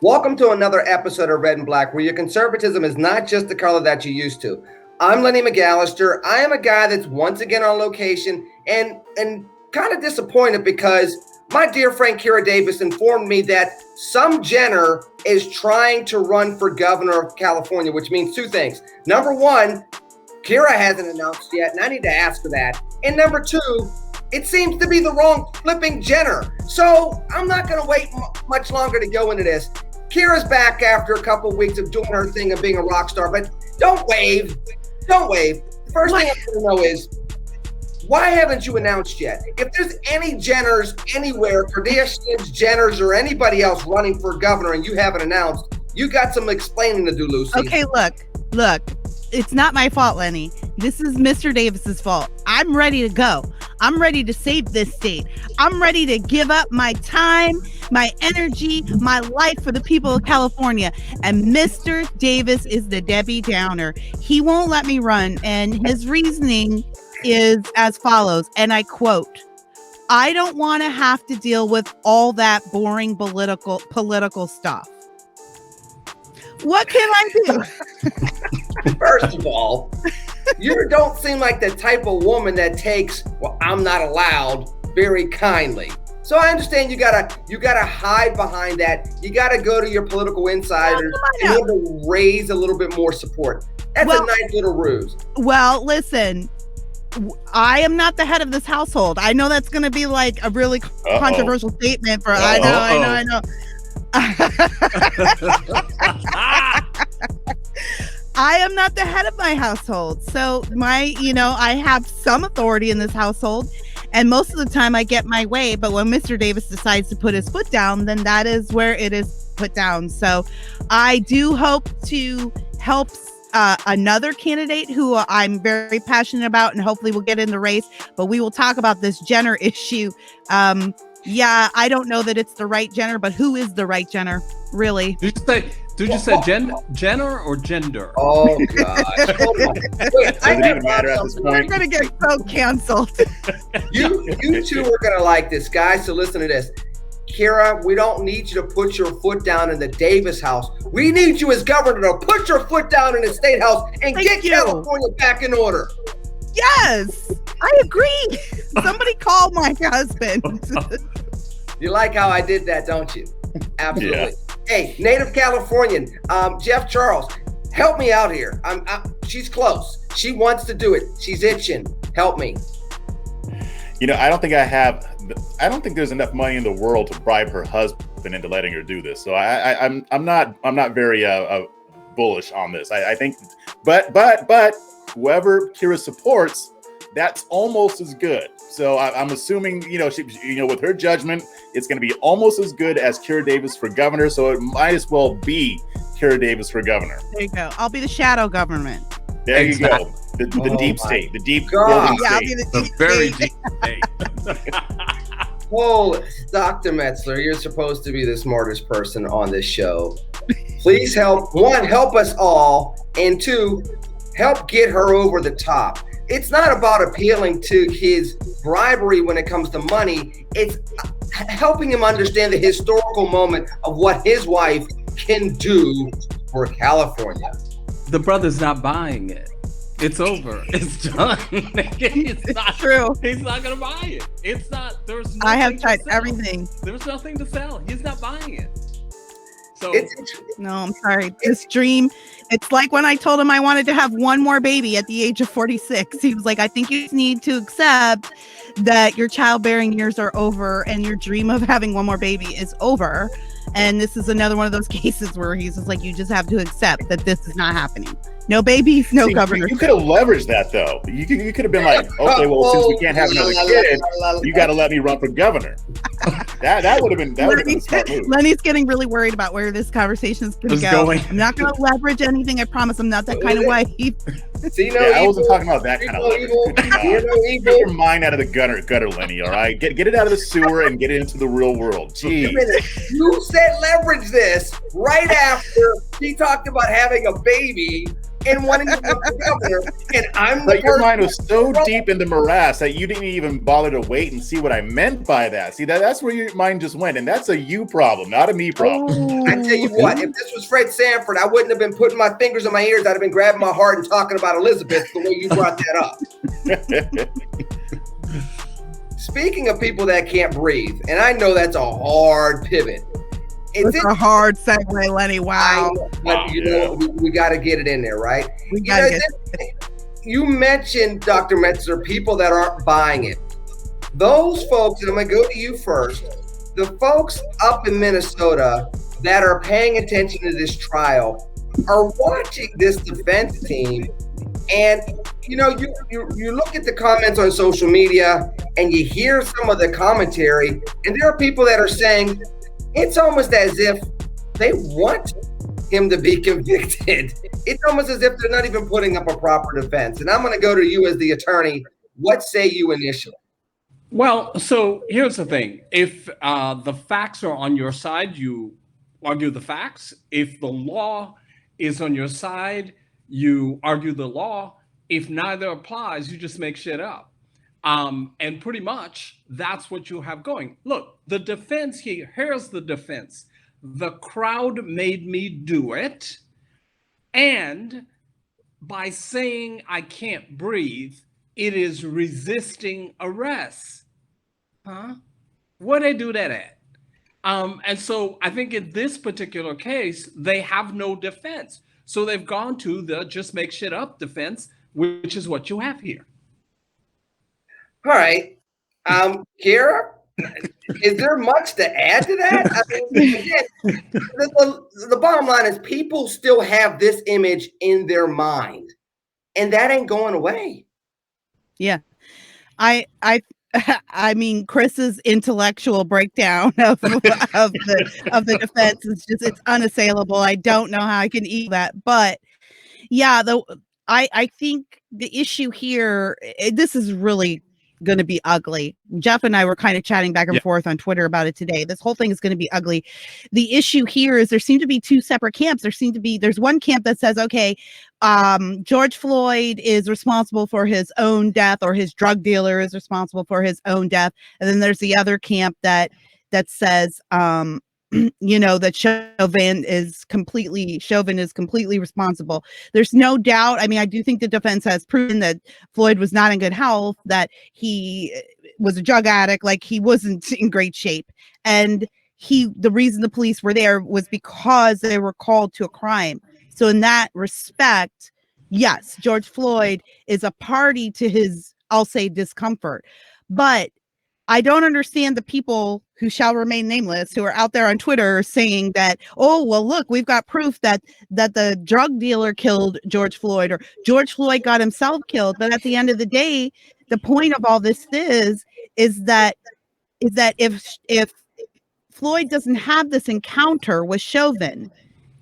Welcome to another episode of Red and Black, where your conservatism is not just the color that you used to. I'm Lenny McAllister. I am a guy that's once again on location and kind of disappointed because my dear friend Kira Davis informed me that some Jenner is trying to run for governor of California, which means two things. Number one, Kira hasn't announced yet, and I need to ask her that. And number two, it seems to be the wrong flipping Jenner. So I'm not going to wait much longer to go into this. Kira's back after a couple of weeks of doing her thing of being a rock star, but don't wave. Don't wave. The first thing I want to know is, why haven't you announced yet? If there's any Jenners anywhere, Kardashians, Jenners, or anybody else running for governor and you haven't announced, you got some explaining to do, Lucy. Okay, look. It's not my fault, Lenny. This is Mr. Davis's fault. I'm ready to go. I'm ready to save this state. I'm ready to give up my time, my energy, my life for the people of California. And Mr. Davis is the Debbie Downer. He won't let me run. And his reasoning is as follows, and I quote, "I don't want to have to deal with all that boring political stuff." What can I do? First of all, you don't seem like the type of woman that takes, well, I'm not allowed, very kindly. So I understand you gotta hide behind that. You gotta go to your political insiders in order to raise a little bit more support. That's a nice little ruse. Well, listen, I am not the head of this household. I know that's going to be like a really controversial statement for, I know. I am not the head of my household. So I have some authority in this household, and most of the time I get my way. But when Mr. Davis decides to put his foot down, then that is where it is put down. So I do hope to help another candidate who I'm very passionate about, and hopefully we'll get in the race, but we will talk about this Jenner issue. I don't know that it's the right Jenner, but who is the right Jenner, really? Did you say Jenner or gender? Oh, gosh. Wait, does it even matter at this point? We're going to get so canceled. You two are going to like this, guys, so listen to this. Kira, we don't need you to put your foot down in the Davis house. We need you as governor to put your foot down in the state house and get California back in order. Yes, I agree. Somebody call my husband. You like how I did that, don't you? Absolutely. Yeah. Hey, native Californian, Jeff Charles, help me out here. She's close. She wants to do it. She's itching. Help me. I don't think there's enough money in the world to bribe her husband into letting her do this. So I'm not very bullish on this. I think, but whoever Kira supports, that's almost as good. So I'm assuming, with her judgment, it's going to be almost as good as Kira Davis for governor. So it might as well be Kira Davis for governor. There you go. I'll be the shadow government. There you go. The deep state, the deep God. golden I'll state. be The very deep state. Oh, Dr. Metzler, you're supposed to be the smartest person on this show. Please help us all, and two, help get her over the top. It's not about appealing to his bribery when it comes to money. It's helping him understand the historical moment of what his wife can do for California. The brother's not buying it. It's over. It's done. It's not true. He's not going to buy it. It's not. There's. I have tried everything. There's nothing to sell. He's not buying it. So no, I'm sorry. This dream. It's like when I told him I wanted to have one more baby at the age of 46. He was like, "I think you need to accept that your childbearing years are over and your dream of having one more baby is over." And this is another one of those cases where he's just like, you just have to accept that this is not happening. No babies, no governor. You could have leveraged that, though. You could have been like, okay, well, since we can't have another kid, you got to let me run for governor. That would have been a smart move. Lenny's getting really worried about where this conversation is going to go. I'm not going to leverage anything. I promise. I'm not that kind of wife. See, I wasn't talking about that kind of leverage. Get your mind out of the gutter, Lenny. All right, get it out of the sewer and get it into the real world. Jeez. You said leverage this right after he talked about having a baby and wanting to run for governor, and I'm the But your person. mind was so deep in the morass that you didn't even bother to wait and see what I meant by that. See, that's where your mind just went, and that's a you problem, not a me problem. I tell you what, if this was Fred Sanford, I wouldn't have been putting my fingers in my ears. I'd have been grabbing my heart and talking about Elizabeth the way you brought that up. Speaking of people that can't breathe, and I know that's a hard pivot. It's a hard segue, Lenny. Wow. But you know, we got to get it in there, right? We got to You mentioned, Dr. Metzler, people that aren't buying it. Those folks, and I'm going to go to you first, the folks up in Minnesota that are paying attention to this trial are watching this defense team. And, you know, you look at the comments on social media and you hear some of the commentary, and there are people that are saying, it's almost as if they want him to be convicted. It's almost as if they're not even putting up a proper defense. And I'm going to go to you as the attorney. What say you initially? Well, so here's the thing. If the facts are on your side, you argue the facts. If the law is on your side, you argue the law. If neither applies, you just make shit up. And pretty much that's what you have going. Look, the defense here's the defense. The crowd made me do it. And by saying I can't breathe, it is resisting arrest. Huh? Where they do that at? And so I think in this particular case, they have no defense. So they've gone to the just make shit up defense, which is what you have here. All right. Kira, is there much to add to that? I mean, again, the bottom line is people still have this image in their mind, and that ain't going away. Yeah. I mean, Kris's intellectual breakdown of the defense is it's unassailable. I don't know how I can eat that, but yeah, I think the issue here, this is really going to be ugly. Jeff and I were kind of chatting back and forth on Twitter about it today. This whole thing is going to be ugly. The issue here is there seem to be two separate camps. There's one camp that says, okay, George Floyd is responsible for his own death, or his drug dealer is responsible for his own death. And then there's the other camp that says, you know, that Chauvin is completely responsible. There's no doubt. I mean, I do think the defense has proven that Floyd was not in good health, that he was a drug addict, like he wasn't in great shape. And the reason the police were there was because they were called to a crime. So in that respect, yes, George Floyd is a party to his, I'll say, discomfort. But I don't understand the people who shall remain nameless who are out there on Twitter saying that, oh, well, look, we've got proof that the drug dealer killed George Floyd, or George Floyd got himself killed. But at the end of the day, the point of all this is that if Floyd doesn't have this encounter with Chauvin,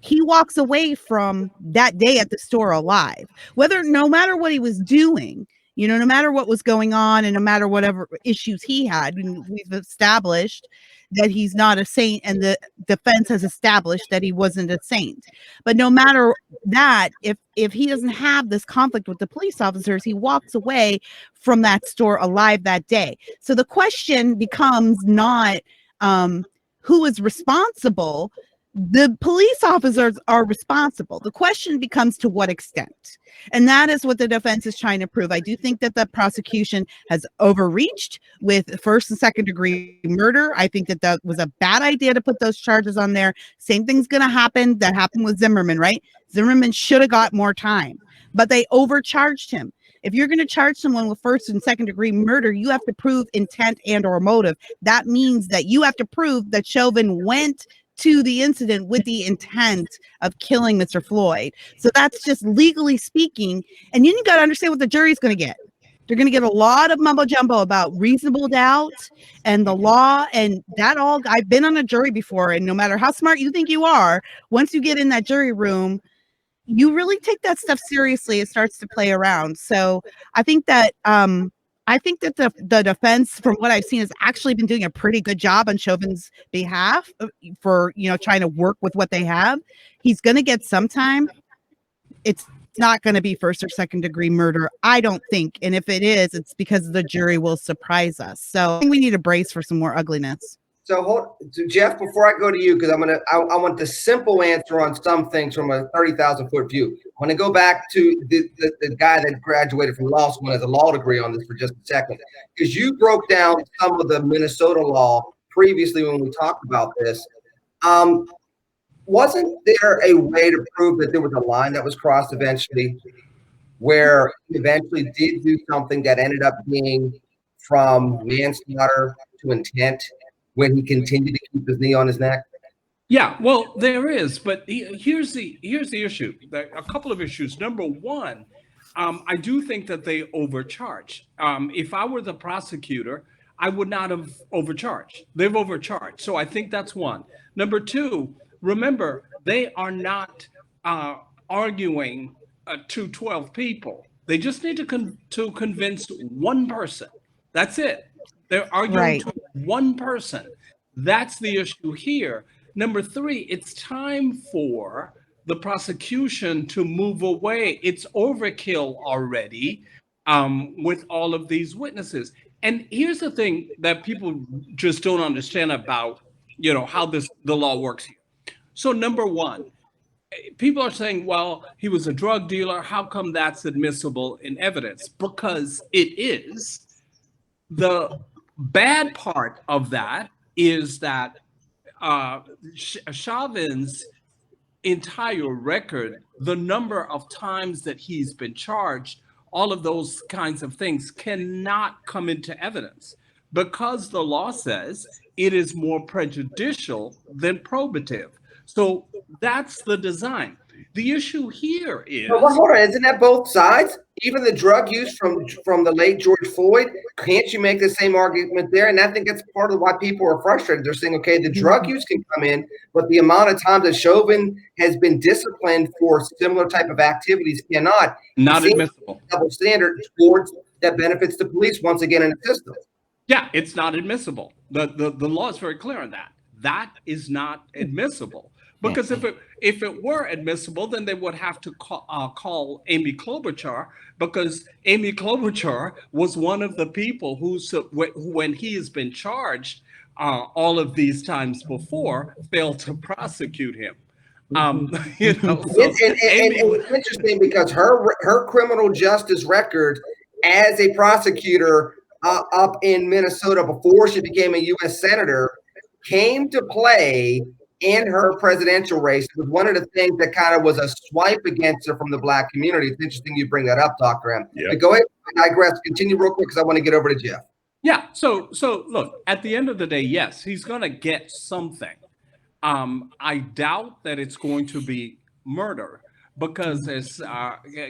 he walks away from that day at the store alive, no matter what he was doing. You know, no matter what was going on and no matter whatever issues he had, we've established that he's not a saint, and the defense has established that he wasn't a saint. But no matter that, if he doesn't have this conflict with the police officers, he walks away from that store alive that day. So the question becomes not who is responsible. The police officers are responsible. The question becomes to what extent. And that is what the defense is trying to prove. I do think that the prosecution has overreached with first and second degree murder. I think that was a bad idea to put those charges on there. Same thing's going to happen that happened with Zimmerman, right? Zimmerman should have got more time, but they overcharged him. If you're going to charge someone with first and second degree murder, you have to prove intent and or motive. That means that you have to prove that Chauvin went to the incident with the intent of killing Mr. Floyd. So that's just legally speaking. And you got to understand what the jury's going to get. They're going to get a lot of mumbo jumbo about reasonable doubt and the law and that all. I've been on a jury before, and no matter how smart you think you are, once you get in that jury room, you really take that stuff seriously. It starts to play around. So I think that the defense, from what I've seen, has actually been doing a pretty good job on Chauvin's behalf for, trying to work with what they have. He's going to get some time. It's it's not going to be first or second degree murder. I don't think. And if it is, it's because the jury will surprise us. So I think we need to brace for some more ugliness. So Jeff, before I go to you, because I want the simple answer on some things from a 30,000-foot view. I want to go back to the guy that graduated from law school and has a law degree on this for just a second, because you broke down some of the Minnesota law previously when we talked about this. Wasn't there a way to prove that there was a line that was crossed eventually, where he eventually did do something that ended up being from manslaughter to intent, when he continued to keep his knee on his neck? Yeah, well, there is, but here's the issue. There are a couple of issues. Number one, I do think that they overcharged. If I were the prosecutor, I would not have overcharged. They've overcharged. So I think that's one. Number two, remember, they are not arguing to 12 people. They just need to convince one person. That's it. They're arguing to one person. That's the issue here. Number three, it's time for the prosecution to move away. It's overkill already with all of these witnesses. And here's the thing that people just don't understand about, how the law works here. So number one, people are saying, well, he was a drug dealer. How come that's admissible in evidence? Because it is. The bad part of that is that Chauvin's entire record, the number of times that he's been charged, all of those kinds of things cannot come into evidence because the law says it is more prejudicial than probative. So that's the design. The issue here is... Well, hold on, isn't that both sides? Even the drug use from the late George Floyd, can't you make the same argument there? And I think that's part of why people are frustrated. They're saying, okay, the drug use can come in, but the amount of times that Chauvin has been disciplined for similar type of activities cannot. Not admissible. Double standard towards that benefits the police once again in the system. Yeah, it's not admissible. The law is very clear on that. That is not admissible. Because if it were admissible, then they would have to call Amy Klobuchar, because Amy Klobuchar was one of the people who, when he has been charged all of these times before, failed to prosecute him. It's interesting because her criminal justice record as a prosecutor up in Minnesota before she became a U.S. senator came to play in her presidential race. It was one of the things that kind of was a swipe against her from the Black community. It's interesting you bring that up, Dr. M. Yeah. But go ahead, I digress. Continue real quick because I want to get over to Jeff. Yeah. So look, at the end of the day, yes, he's going to get something. I doubt that it's going to be murder because, as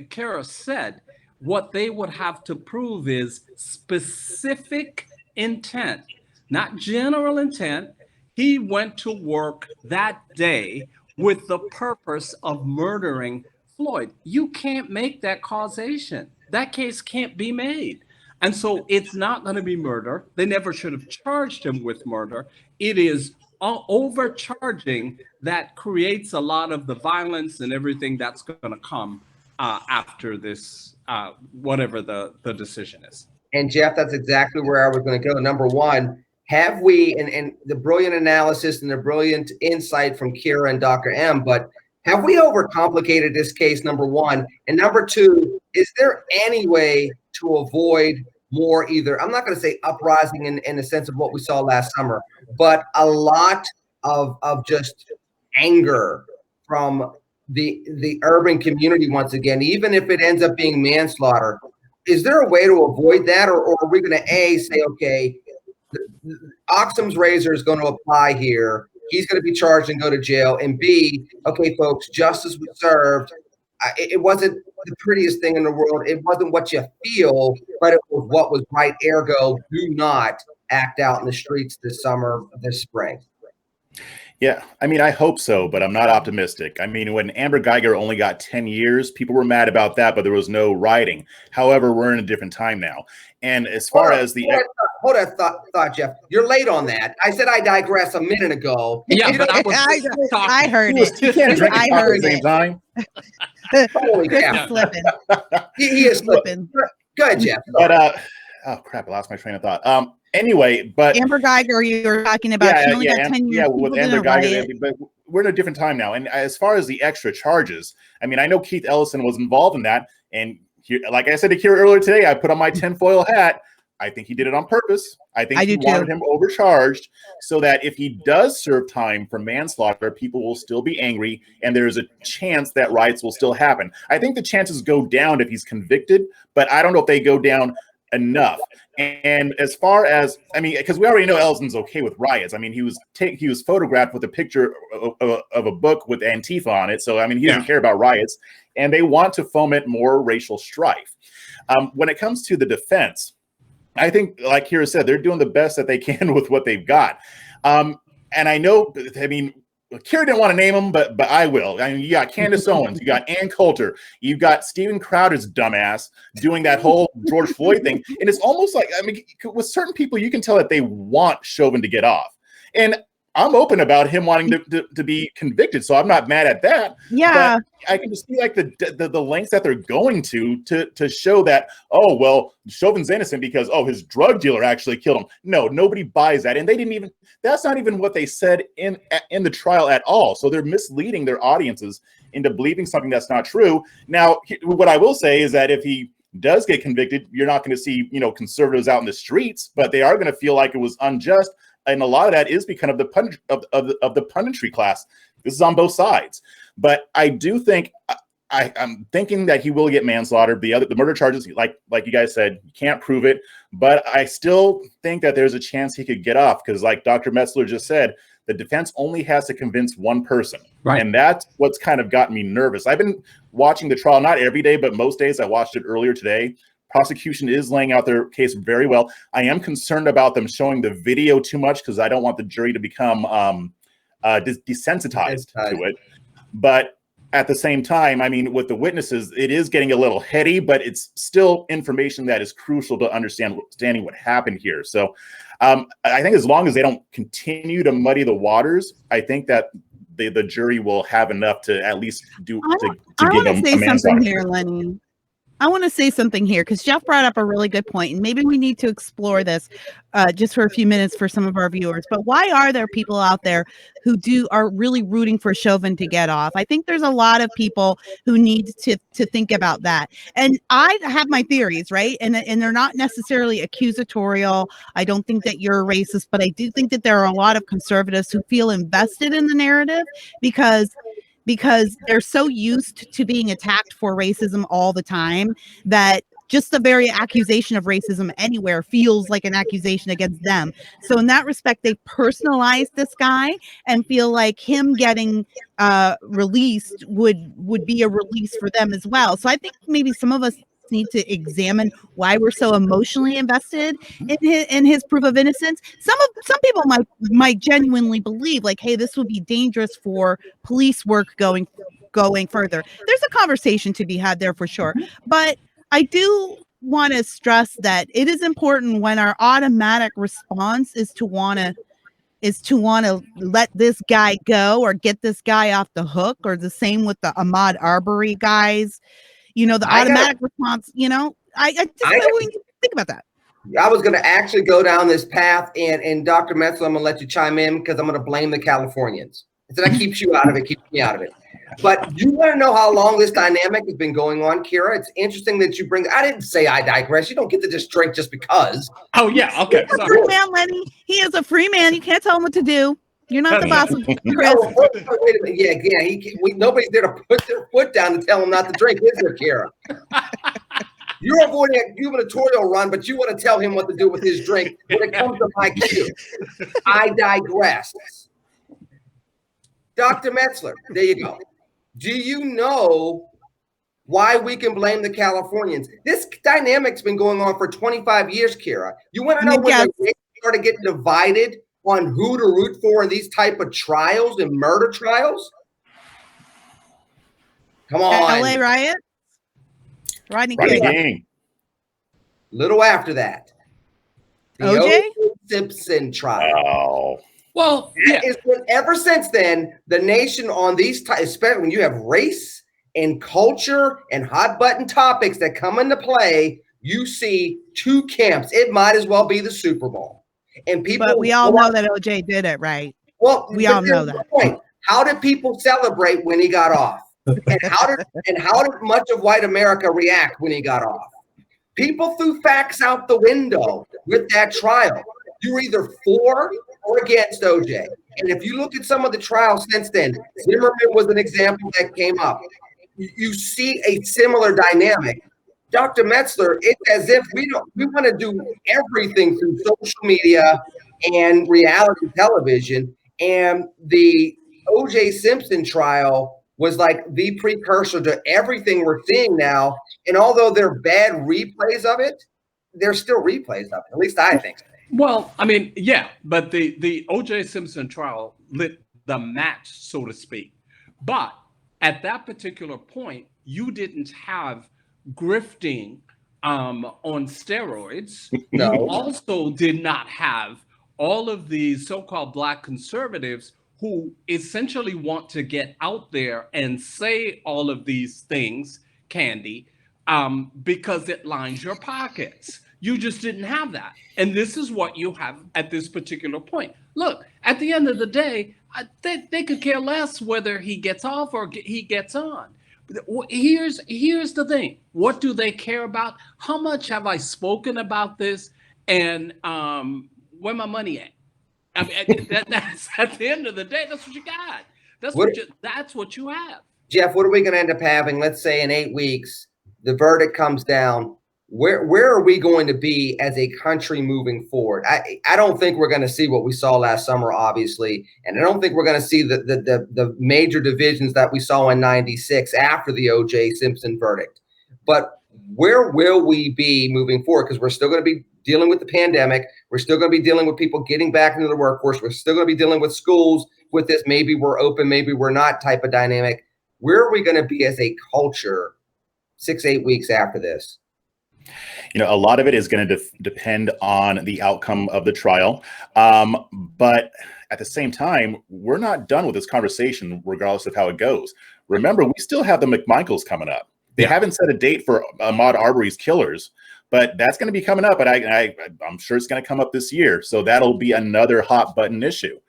Kara said, what they would have to prove is specific intent, not general intent. He went to work that day with the purpose of murdering Floyd. You can't make that causation. That case can't be made. And so it's not going to be murder. They never should have charged him with murder. It is overcharging that creates a lot of the violence and everything that's going to come after this, whatever the decision is. And Jeff, that's exactly where I was going to go. Number one, have we, and the brilliant analysis and the brilliant insight from Kira and Dr. M, but have we overcomplicated this case, number one? And number two, is there any way to avoid more either, I'm not going to say uprising in the sense of what we saw last summer, but a lot of just anger from the urban community once again, even if it ends up being manslaughter? Is there a way to avoid that? Or are we going to say, okay, Occam's razor is going to apply here. He's going to be charged and go to jail. And B, okay, folks, justice was served. It wasn't the prettiest thing in the world. It wasn't what you feel, but it was what was right. Ergo, do not act out in the streets this summer, this spring. Yeah, I mean, I hope so, but I'm not optimistic. I mean, when Amber Geiger only got 10 years, people were mad about that, but there was no rioting. However, we're in a different time now. And as far as the hold on, thought, Jeff. You're late on that. I said I digress a minute ago. Yeah, You but know, I was I heard you it. can't drink I and talk at heard the same it. time. holy Kris cow. is slipping. He is Slipping. Go ahead, Jeff. But oh crap, I lost my train of thought. Anyway, but Amber Geiger, you're talking about. She only got 10 years. yeah, with People Amber didn't Geiger, riot. but we're in a different time now. And as far as the extra charges, I mean, I know Keith Ellison was involved in that, and here, like I said to Kira earlier today, I put on my tinfoil hat. I think he did it on purpose. I think he wanted him overcharged so that if he does serve time for manslaughter, people will still be angry and there's a chance that riots will still happen. I think the chances go down if he's convicted, but I don't know if they go down enough. And as far as, I mean, because we already know Ellison's okay with riots. I mean, he was photographed with a picture of a book with Antifa on it. So, I mean, he doesn't care about riots, and they want to foment more racial strife. When it comes to the defense, I think, like Kira said, they're doing the best that they can with what they've got. And I know, I mean, Kira didn't want to name them, but I will. I mean, you got Candace Owens, you got Ann Coulter, you got Steven Crowder's dumbass doing that whole George Floyd thing. And it's almost like, I mean, with certain people, you can tell that they want Chauvin to get off. And I'm open about him wanting to be convicted, so I'm not mad at that. Yeah, but I can just see like the lengths that they're going to show that, oh well, Chauvin's innocent because his drug dealer actually killed him. No, nobody buys that, and they didn't even. That's not even what they said in the trial at all. So they're misleading their audiences into believing something that's not true. Now, what I will say is that if he does get convicted, you're not going to see conservatives out in the streets, but they are going to feel like it was unjust. And a lot of that is because of the punditry class. This is on both sides. But I do think I'm thinking that he will get manslaughter. The murder charges, like you guys said, you can't prove it. But I still think that there's a chance he could get off because, like Dr. Metzler just said, the defense only has to convince one person. Right. And that's what's kind of gotten me nervous. I've been watching the trial, not every day, but most days. I watched it earlier today. Prosecution is laying out their case very well. I am concerned about them showing the video too much because I don't want the jury to become desensitized to it. But at the same time, I mean, with the witnesses, it is getting a little heady, but it's still information that is crucial to understanding what happened here. So I think as long as they don't continue to muddy the waters, I think that the jury will have enough to at least give them a manslaughter. I want to say something here, Lenny. I want to say something here because Jeff brought up a really good point, and maybe we need to explore this just for a few minutes for some of our viewers. But why are there people out there who are really rooting for Chauvin to get off? I think there's a lot of people who need to think about that. And I have my theories, right? And they're not necessarily accusatorial. I don't think that you're a racist, but I do think that there are a lot of conservatives who feel invested in the narrative because they're so used to being attacked for racism all the time that just the very accusation of racism anywhere feels like an accusation against them. So in that respect, they personalize this guy and feel like him getting released would be a release for them as well. So I think maybe some of us need to examine why we're so emotionally invested in his proof of innocence. Some people might genuinely believe like, hey, this would be dangerous for police work going further. There's a conversation to be had there for sure. But I do want to stress that it is important when our automatic response is to want to let this guy go or get this guy off the hook, or the same with the Ahmaud Arbery guys. The automatic response, I just think about that. I was going to actually go down this path, and Dr. Metzler, I'm going to let you chime in because I'm going to blame the Californians. So that keeps you out of it, keeps me out of it. But you want to know how long this dynamic has been going on, Kira? It's interesting that you I didn't say I digress. You don't get to just drink just because. Oh, yeah. Okay. He's a free man, Lenny. He is a free man. You can't tell him what to do. You're not the boss of Kris. Wait a minute. Yeah. Nobody's there to put their foot down to tell him not to drink, is there, Kira? You're avoiding a gubernatorial run, but you want to tell him what to do with his drink when it comes to my cue. I digress. Dr. Metzler, there you go. Do you know why we can blame the Californians? This dynamic's been going on for 25 years, Kira. You want to know when the race started getting divided on who to root for in these type of trials and murder trials? Come on. LA riots? Rodney Rodney King. King. Little after that. The OJ Simpson trial. Oh. Well, yeah. Ever since then, the nation on these, especially when you have race and culture and hot button topics that come into play, you see two camps. It might as well be the Super Bowl. And people, but we all know that OJ did it, right? Well, we all know that. Point. How did people celebrate when he got off? And how did much of white America react when he got off? People threw facts out the window with that trial. You're either for or against OJ. And if you look at some of the trials since then, Zimmerman was an example that came up. You see a similar dynamic. Dr. Metzler, it's as if we want to do everything through social media and reality television. And the OJ Simpson trial was like the precursor to everything we're seeing now. And although they're bad replays of it, they're still replays of it. At least I think so. Well, I mean, yeah, but the O.J. Simpson trial lit the match, so to speak. But at that particular point, you didn't have grifting on steroids. No. You also did not have all of these so-called Black conservatives who essentially want to get out there and say all of these things, Candy, because it lines your pockets. You just didn't have that. And this is what you have at this particular point. Look, at the end of the day, they could care less whether he gets off or he gets on. Here's the thing. What do they care about? How much have I spoken about this? And where my money at? I mean, that's at the end of the day, that's what you got. That's what you have. Jeff, what are we going to end up having? Let's say in 8 weeks, the verdict comes down. Where are we going to be as a country moving forward? I don't think we're going to see what we saw last summer, obviously, and I don't think we're going to see the major divisions that we saw in '96 after the O.J. Simpson verdict. But where will we be moving forward? Because we're still going to be dealing with the pandemic. We're still going to be dealing with people getting back into the workforce. We're still going to be dealing with schools with this maybe we're open, maybe we're not type of dynamic. Where are we going to be as a culture 6-8 weeks after this? You know, a lot of it is going to depend on the outcome of the trial. But at the same time, we're not done with this conversation, regardless of how it goes. Remember, we still have the McMichaels coming up. They haven't set a date for Ahmaud Arbery's killers, but that's going to be coming up. And I'm sure it's going to come up this year. So that'll be another hot button issue.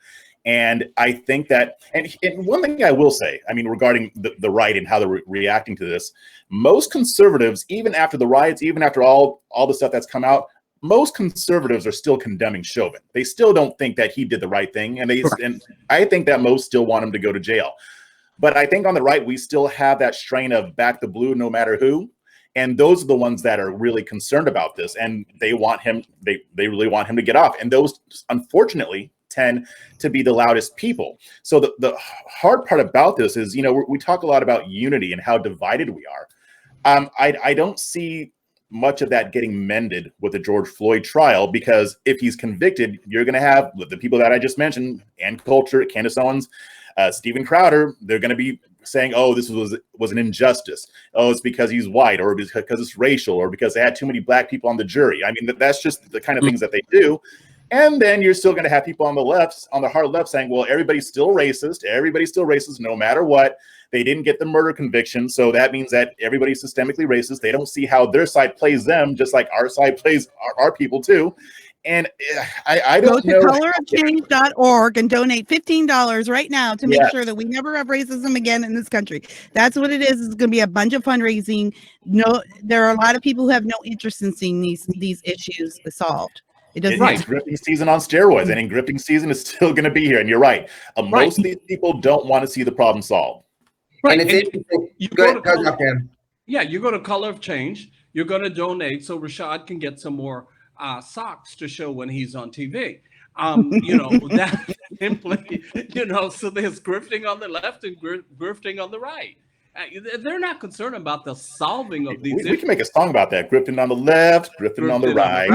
And I think that, and one thing I will say, I mean, regarding the right and how they're reacting to this, most conservatives, even after the riots, even after all the stuff that's come out, most conservatives are still condemning Chauvin. They still don't think that he did the right thing. And I think that most still want him to go to jail. But I think on the right, we still have that strain of back the blue, no matter who. And those are the ones that are really concerned about this. And they want him, they really want him to get off. And those, unfortunately, tend to be the loudest people. So the hard part about this is, you know, we talk a lot about unity and how divided we are. I don't see much of that getting mended with the George Floyd trial, because if he's convicted, you're going to have the people that I just mentioned, Ann Coulter, Candace Owens, Steven Crowder. They're going to be saying, oh, this was an injustice. Oh, it's because he's white, or because it's racial, or because they had too many Black people on the jury. I mean, that's just the kind of things that they do. And then you're still going to have people on the left, on the hard left, saying, well, everybody's still racist. Everybody's still racist no matter what. They didn't get the murder conviction. So that means that everybody's systemically racist. They don't see how their side plays them, just like our side plays our people too. And I don't know. Go to colorofchange.org and donate $15 right now to make sure that we never have racism again in this country. That's what it is. It's going to be a bunch of fundraising. No, there are a lot of people who have no interest in seeing these issues solved. It doesn't. It's grifting season on steroids, and in grifting season is still going to be here. And you're right. Most of these people don't want to see the problem solved. Right. And it's you go to Color of Change. You're going to donate so Rashad can get some more socks to show when he's on TV. You know, that simply, you know, so there's grifting on the left and grifting on the right. They're not concerned about the solving of these issues. We can make a song about that. Grifting on the left, grifting on the right.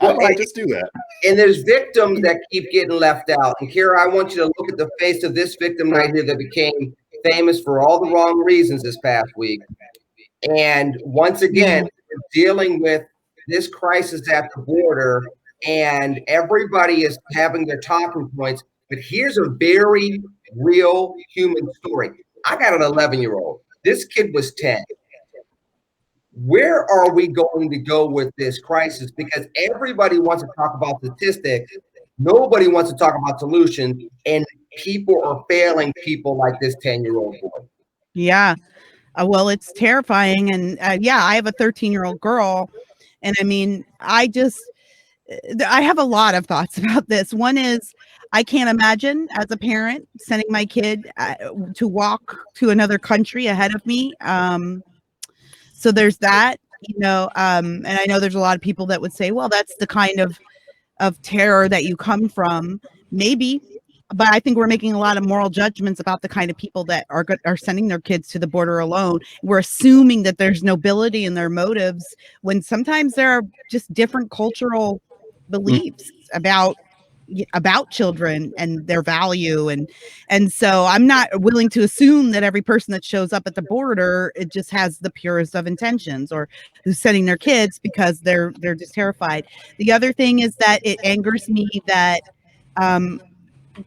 I might just do that. And there's victims that keep getting left out. And Kira, I want you to look at the face of this victim right here that became famous for all the wrong reasons this past week. And once again, we're dealing with this crisis at the border, and everybody is having their talking points. But here's a very real human story. I got an 11-year-old. This kid was 10. Where are we going to go with this crisis? Because everybody wants to talk about statistics. Nobody wants to talk about solutions. And people are failing people like this 10-year-old boy. Yeah. Well, it's terrifying. And yeah, I have a 13-year-old girl. And I mean, I have a lot of thoughts about this. One is, I can't imagine as a parent sending my kid to walk to another country ahead of me. So there's that, and I know there's a lot of people that would say, well, that's the kind of terror that you come from. Maybe, but I think we're making a lot of moral judgments about the kind of people that are sending their kids to the border alone. We're assuming that there's nobility in their motives when sometimes there are just different cultural beliefs about children and their value, and so I'm not willing to assume that every person that shows up at the border, it just has the purest of intentions or who's sending their kids because they're just terrified. The other thing is that it angers me that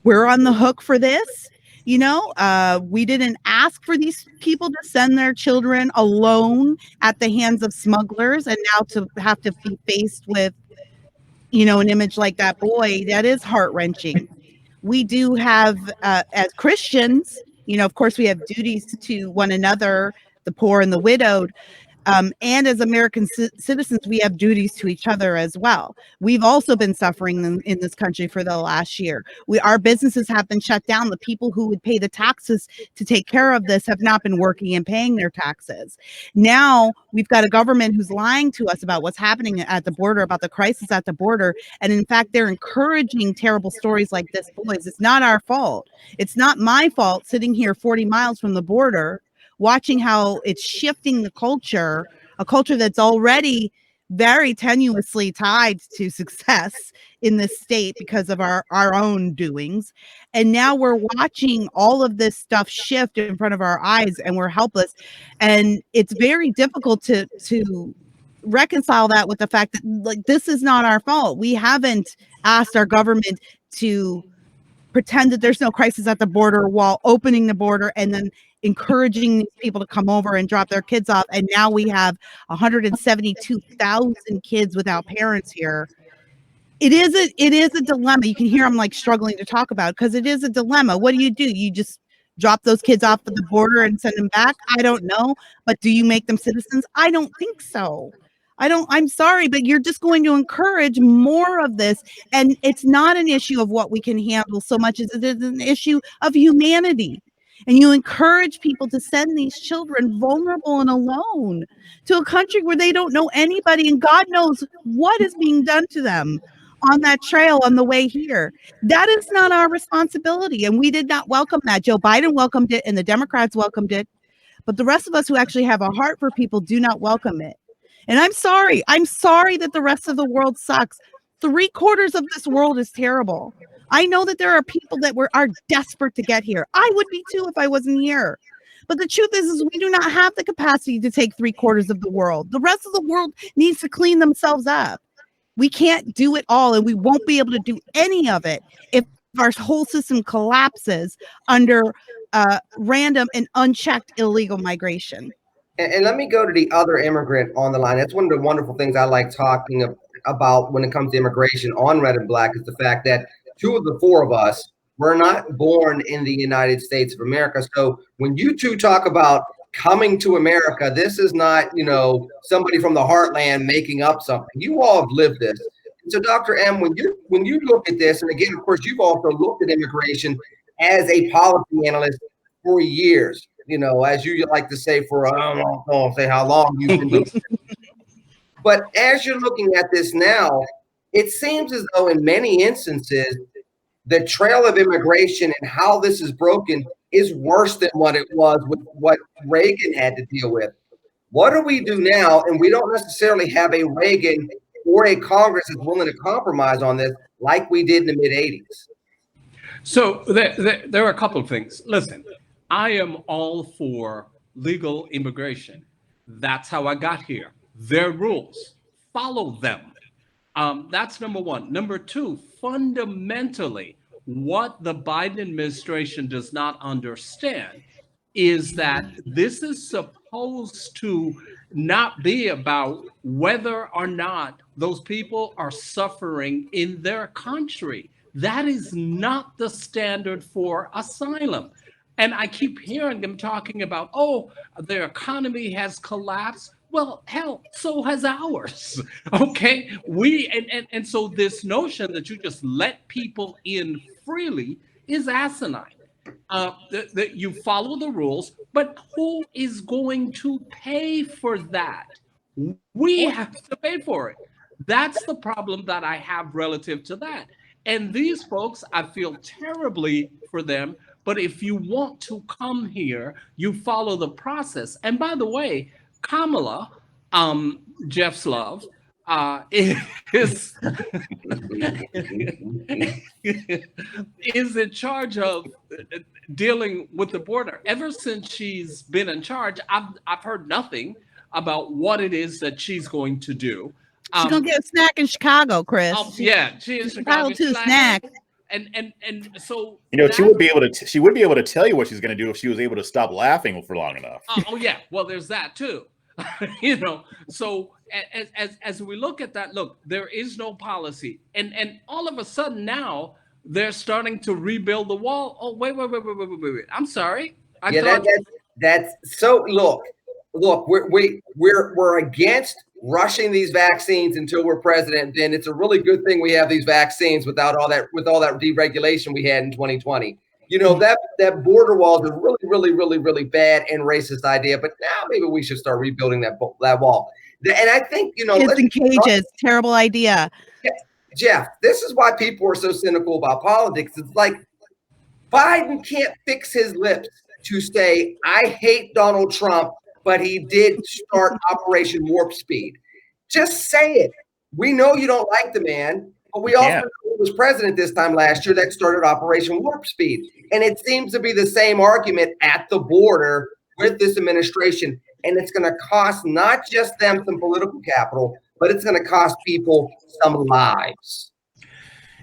we're on the hook for this. We didn't ask for these people to send their children alone at the hands of smugglers, and now to have to be faced with an image like that boy, that is heart-wrenching. We do have, as Christians, of course, we have duties to one another, the poor and the widowed. And as American citizens, we have duties to each other as well. We've also been suffering in this country for the last year. Our businesses have been shut down. The people who would pay the taxes to take care of this have not been working and paying their taxes. Now we've got a government who's lying to us about what's happening at the border, about the crisis at the border. And in fact, they're encouraging terrible stories like this, boys. It's not our fault. It's not my fault sitting here 40 miles from the border, watching how it's shifting the culture, a culture that's already very tenuously tied to success in this state because of our own doings. And now we're watching all of this stuff shift in front of our eyes, and we're helpless. And it's very difficult to reconcile that with the fact that this is not our fault. We haven't asked our government to pretend that there's no crisis at the border while opening the border and then encouraging these people to come over and drop their kids off. And now we have 172,000 kids without parents here. It is a dilemma. You can hear I'm like struggling to talk about because it is a dilemma. What do? You just drop those kids off at the border and send them back? I don't know. But do you make them citizens? I don't think so. I'm sorry, but you're just going to encourage more of this. And it's not an issue of what we can handle so much as it is an issue of humanity. And you encourage people to send these children vulnerable and alone to a country where they don't know anybody, and God knows what is being done to them on that trail on the way here. That is not our responsibility. And we did not welcome that. Joe Biden welcomed it and the Democrats welcomed it. But the rest of us who actually have a heart for people do not welcome it. And I'm sorry. I'm sorry that the rest of the world sucks. 3/4 of this world is terrible. I know that there are people that are desperate to get here. I would be too if I wasn't here. But the truth is we do not have the capacity to take 3/4 of the world. The rest of the world needs to clean themselves up. We can't do it all, and we won't be able to do any of it if our whole system collapses under random and unchecked illegal migration. And let me go to the other immigrant on the line. That's one of the wonderful things I like talking about when it comes to immigration on Red and Black is the fact that 2 of the 4 of us were not born in the United States of America. So when you two talk about coming to America, this is not, somebody from the heartland making up something. You all have lived this. So Dr. M, when you look at this, and again, of course, you've also looked at immigration as a policy analyst for years, as you like to say, for I don't know say how long you've been doing it. But as you're looking at this now, it seems as though in many instances, the trail of immigration and how this is broken is worse than what it was with what Reagan had to deal with. What do we do now? And we don't necessarily have a Reagan or a Congress that's willing to compromise on this like we did in the mid-'80s. So there are a couple of things. Listen, I am all for legal immigration. That's how I got here. Their rules, follow them. That's number one. Number two, fundamentally, what the Biden administration does not understand is that this is supposed to not be about whether or not those people are suffering in their country. That is not the standard for asylum. And I keep hearing them talking about, oh, their economy has collapsed. Well, hell, so has ours. Okay. And so this notion that you just let people in freely is asinine. That you follow the rules, but who is going to pay for that? We have to pay for it. That's the problem that I have relative to that. And these folks, I feel terribly for them. But if you want to come here, you follow the process. And by the way, Kamala, Jeff's love, is in charge of dealing with the border. Ever since she's been in charge, I've heard nothing about what it is that she's going to do. She's gonna get a snack in Chicago, Kris. Yeah, she is Chicago to snack. And so she would be able to tell you what she's going to do if she was able to stop laughing for long enough. Oh yeah, well there's that too. So as we look at that, look, there is no policy, and all of a sudden now they're starting to rebuild the wall. Oh wait. I'm sorry. That's so. Look, we're against rushing these vaccines until we're president. Then it's a really good thing we have these vaccines with all that deregulation we had in 2020. That border wall is a really bad and racist idea. But now maybe we should start rebuilding that wall. And I think kids in cages, terrible idea. Jeff, this is why people are so cynical about politics. It's like Biden can't fix his lips to say, I hate Donald Trump, but he did start Operation Warp Speed. Just say it. We know you don't like the man, but we also know he was president this time last year that started Operation Warp Speed. And it seems to be the same argument at the border with this administration. And it's going to cost not just them some political capital, but it's going to cost people some lives.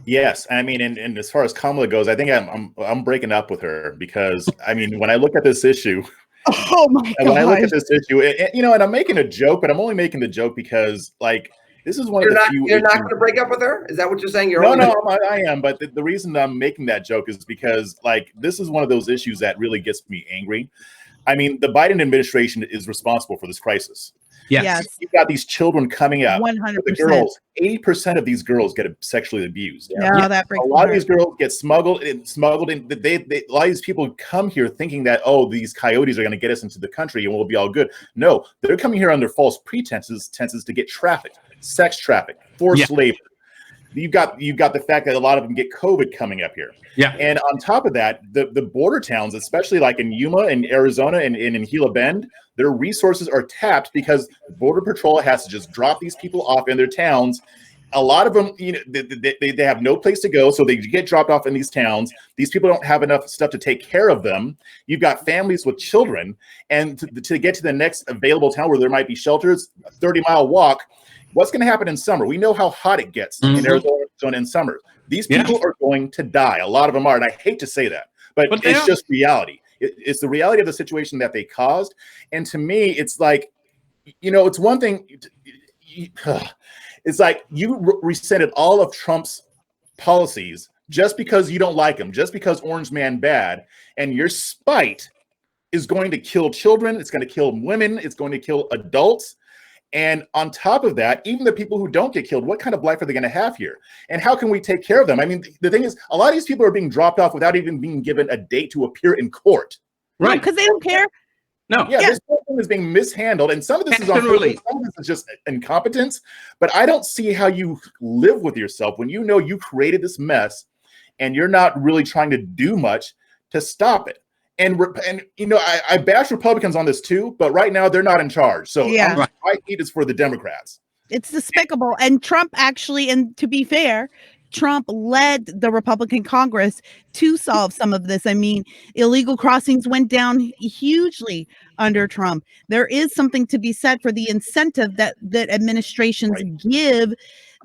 Yes, I mean, and as far as Kamala goes, I think I'm breaking up with her because I mean, when I look at this issue, oh my god, when I look at this issue, and I'm making a joke, but I'm only making the joke because like this is one of the few. You're not going to break up with her? Is that what you're saying? I am. But the reason I'm making that joke is because like this is one of those issues that really gets me angry. I mean, the Biden administration is responsible for this crisis. Yes. You've got these children coming up. 100%. The girls, 80% of these girls get sexually abused. Yeah, that breaks a lot of these girls get smuggled in. A lot of these people come here thinking that, oh, these coyotes are going to get us into the country and we'll be all good. No, they're coming here under false pretenses to get trafficked, sex trafficked, forced labor. You've got the fact that a lot of them get COVID coming up here. Yeah. And on top of that, the border towns, especially like in Yuma and Arizona and in Gila Bend, their resources are tapped because Border Patrol has to just drop these people off in their towns. A lot of them, they have no place to go, so they get dropped off in these towns. These people don't have enough stuff to take care of them. You've got families with children, and to get to the next available town where there might be shelters, a 30-mile walk. What's going to happen in summer? We know how hot it gets in Arizona in summer. These people are going to die. A lot of them are, and I hate to say that, but it's just reality. It's the reality of the situation that they caused. And to me, it's like, it's one thing. It's like you rescinded all of Trump's policies just because you don't like him, just because Orange Man bad, and your spite is going to kill children. It's going to kill women. It's going to kill adults. And on top of that, even the people who don't get killed, what kind of life are they going to have here? And how can we take care of them? I mean, the thing is, a lot of these people are being dropped off without even being given a date to appear in court. Right. Because they don't care. No. Yeah, this person is being mishandled. And some of this is on purpose, some of this is just incompetence. But I don't see how you live with yourself when you know you created this mess and you're not really trying to do much to stop it. And I bash Republicans on this too, but right now they're not in charge. So my heat is for the Democrats. It's despicable. And Trump actually, and to be fair, Trump led the Republican Congress to solve some of this. I mean, illegal crossings went down hugely under Trump. There is something to be said for the incentive that administrations give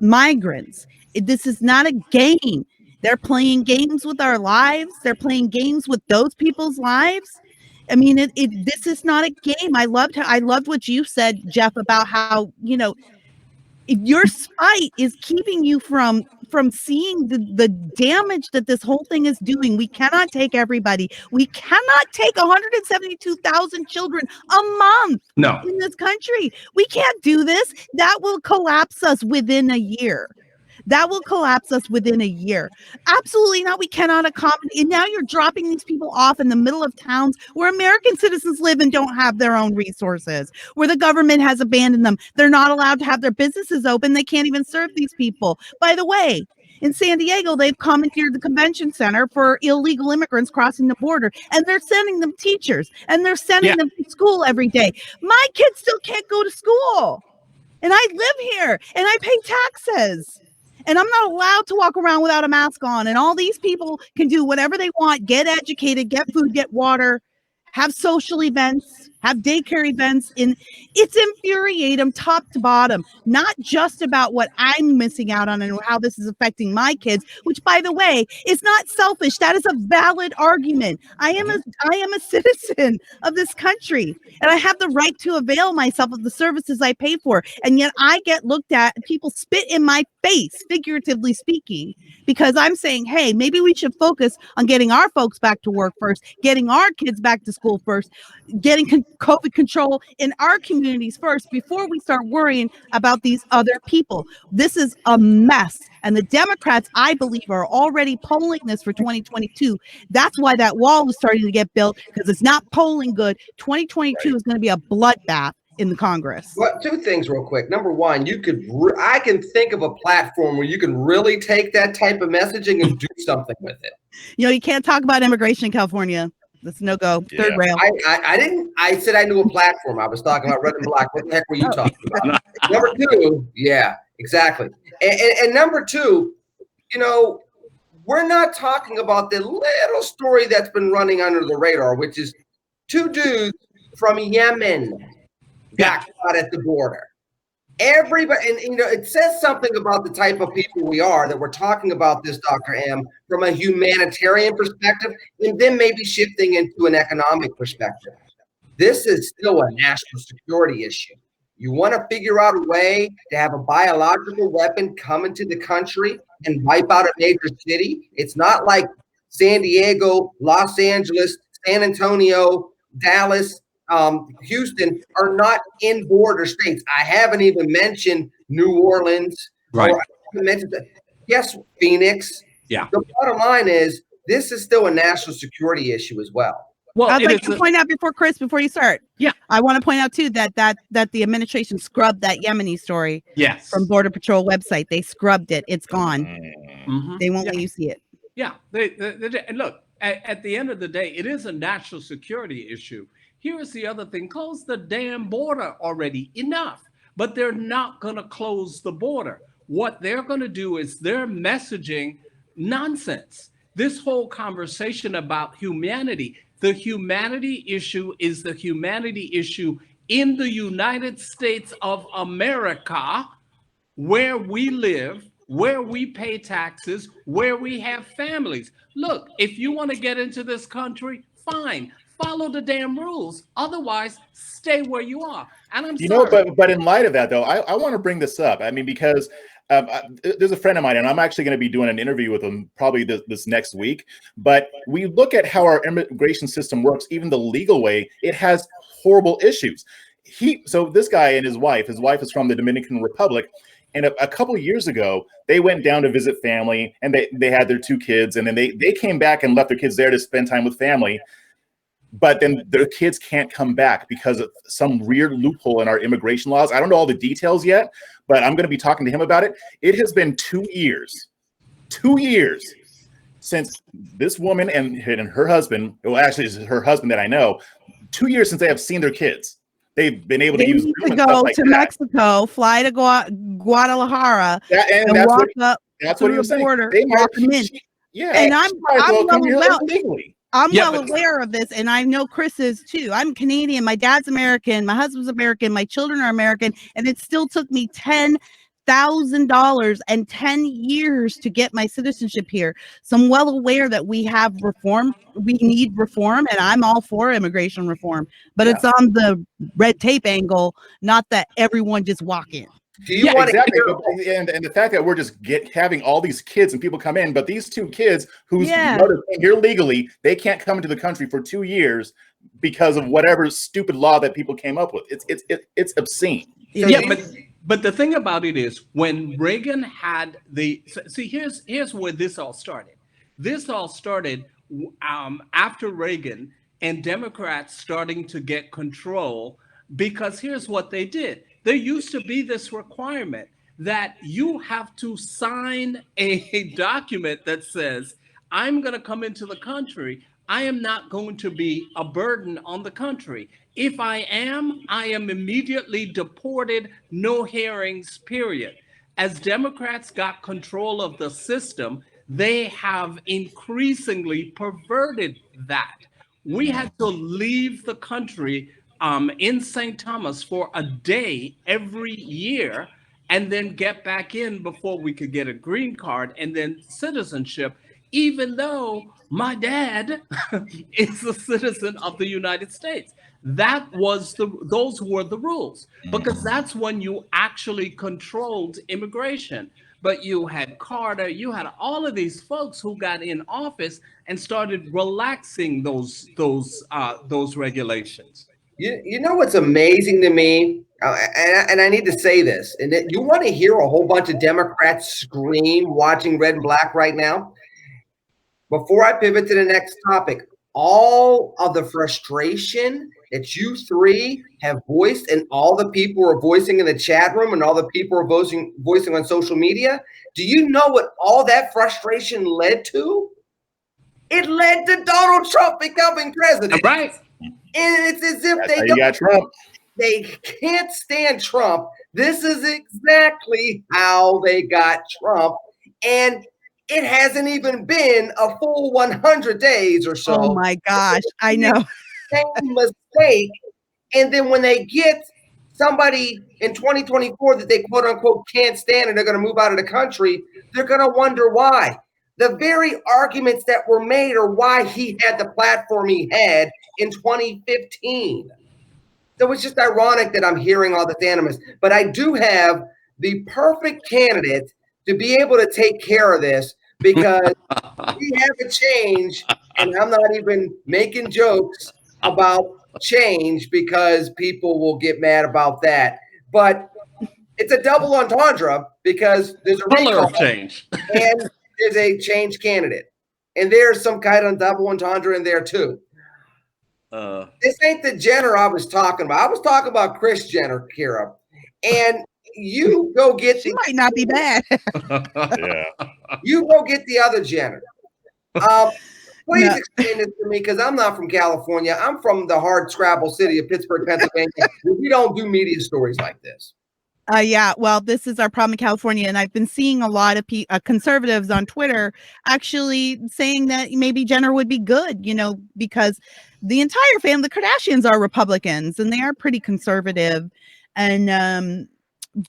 migrants. This is not a game. They're playing games with our lives. They're playing games with those people's lives. I mean, this is not a game. I loved what you said, Jeff, about how, if your spite is keeping you from seeing the damage that this whole thing is doing. We cannot take everybody. We cannot take 172,000 children a month in this country. We can't do this. That will collapse us within a year. Absolutely not. We cannot accommodate. And now you're dropping these people off in the middle of towns where American citizens live and don't have their own resources, where the government has abandoned them. They're not allowed to have their businesses open. They can't even serve these people. By the way, in San Diego, they've commandeered the convention center for illegal immigrants crossing the border, and they're sending them teachers, and they're sending them to school every day. My kids still can't go to school, and I live here, and I pay taxes. And I'm not allowed to walk around without a mask on. And all these people can do whatever they want, get educated, get food, get water, have social events, have daycare events. And it's infuriating top to bottom, not just about what I'm missing out on and how this is affecting my kids, which, by the way, is not selfish. That is a valid argument. I am a citizen of this country, and I have the right to avail myself of the services I pay for. And yet I get looked at, people spit in my face, figuratively speaking, because I'm saying, hey, maybe we should focus on getting our folks back to work first, getting our kids back to school first, getting COVID control in our communities first before we start worrying about these other people. This is a mess. And the Democrats, I believe, are already polling this for 2022. That's why that wall is starting to get built, because it's not polling good. 2022 is going to be a bloodbath in the Congress. Well, two things real quick. Number one, I can think of a platform where you can really take that type of messaging and do something with it. You can't talk about immigration in California. That's no go. Third rail. I said I knew a platform. I was talking about red and black. What the heck were you talking about? Number two, yeah, exactly. And number two, we're not talking about the little story that's been running under the radar, which is two dudes from Yemen got caught at the border. Everybody, and it says something about the type of people we are that we're talking about this, Dr. M, from a humanitarian perspective, and then maybe shifting into an economic perspective. This is still a national security issue. You want to figure out a way to have a biological weapon come into the country and wipe out a major city. It's not like San Diego, Los Angeles, San Antonio, Dallas, Houston are not in border states. I haven't even mentioned New Orleans. Right. Or I haven't mentioned yes, Phoenix. Yeah. The bottom line is this is still a national security issue as well. Well, I'd like to point out before you start. Yeah. I want to point out too that the administration scrubbed that Yemeni story. Yes. From Border Patrol website. They scrubbed it. It's gone. Mm-hmm. They won't let you see it. Yeah. And look, at the end of the day, it is a national security issue. Here's the other thing. Close the damn border already. Enough. But they're not going to close the border. What they're going to do is they're messaging nonsense. This whole conversation about humanity, the humanity issue is the humanity issue in the United States of America, where we live, where we pay taxes, where we have families. Look, if you want to get into this country, fine. Follow the damn rules. Otherwise, stay where you are. And I'm sorry. But in light of that, though, I want to bring this up. I mean, because there's a friend of mine, and I'm actually going to be doing an interview with him probably this next week. But we look at how our immigration system works, even the legal way, it has horrible issues. So this guy and his wife is from the Dominican Republic. And a couple of years ago, they went down to visit family, and they had their two kids. And then they came back and left their kids there to spend time with family. But then their kids can't come back because of some weird loophole in our immigration laws. I don't know all the details yet, but I'm going to be talking to him about it. It has been 2 years since this woman and her husband, well, actually it's her husband that I know, 2 years since they have seen their kids. they've been able They to use need Zoom to and stuff go like to that. Mexico, fly to Guadalajara, and That's walk what, up that's through what he was the saying. border, They might walk them in. yeah, And she might as well come here illegally. I'm Yeah, well but- aware of this, and I know Kris is too. I'm Canadian. My dad's American. My husband's American. My children are American, and it still took me $10,000 and 10 years to get my citizenship here. So I'm well aware that we have reform. We need reform, and I'm all for immigration reform. But it's on the red tape angle, not that everyone just walk in. Do you want exactly. to hear? And the fact that we're just having all these kids and people come in, but these two kids whose Yeah. mother came here legally, they can't come into the country for 2 years because of whatever stupid law that people came up with. It's obscene. Yeah, but the thing about it is, when Reagan had here's where this all started. This all started after Reagan and Democrats starting to get control, because here's what they did. There used to be this requirement that you have to sign a document that says, I'm going to come into the country. I am not going to be a burden on the country. If I am immediately deported, no hearings, period. As Democrats got control of the system, they have increasingly perverted that. We had to leave the country in St. Thomas for a day every year, and then get back in before we could get a green card and then citizenship, even though my dad is a citizen of the United States. Those were the rules, because that's when you actually controlled immigration. But you had Carter, you had all of these folks who got in office and started relaxing those regulations. You know what's amazing to me, and I need to say this, and that you want to hear a whole bunch of Democrats scream watching Red and Black right now? Before I pivot to the next topic, all of the frustration that you three have voiced, and all the people are voicing in the chat room, and all the people are voicing on social media, do you know what all that frustration led to? It led to Donald Trump becoming president. Right. And it's as if they can't stand Trump. This is exactly how they got Trump. And it hasn't even been a full 100 days or so. Oh my gosh, I know. Same mistake. And then when they get somebody in 2024 that they quote unquote can't stand and they're going to move out of the country, they're going to wonder why. The very arguments that were made are why he had the platform he had in 2015. So it's just ironic that I'm hearing all this animus. But I do have the perfect candidate to be able to take care of this, because we have a change, and I'm not even making jokes about change because people will get mad about that. But it's a double entendre, because there's a recall change and there's a change candidate, and there's some kind of double entendre in there too. This ain't the Jenner I was talking about. I was talking about Kris Jenner, Kira, and you go get. She might not be bad. Yeah. You go get the other Jenner. Please explain this to me, because I'm not from California. I'm from the hard scrabble city of Pittsburgh, Pennsylvania. We don't do media stories like this. Yeah, well, this is our problem in California, and I've been seeing a lot of conservatives on Twitter actually saying that maybe Jenner would be good, because the entire family, the Kardashians, are Republicans, and they are pretty conservative. And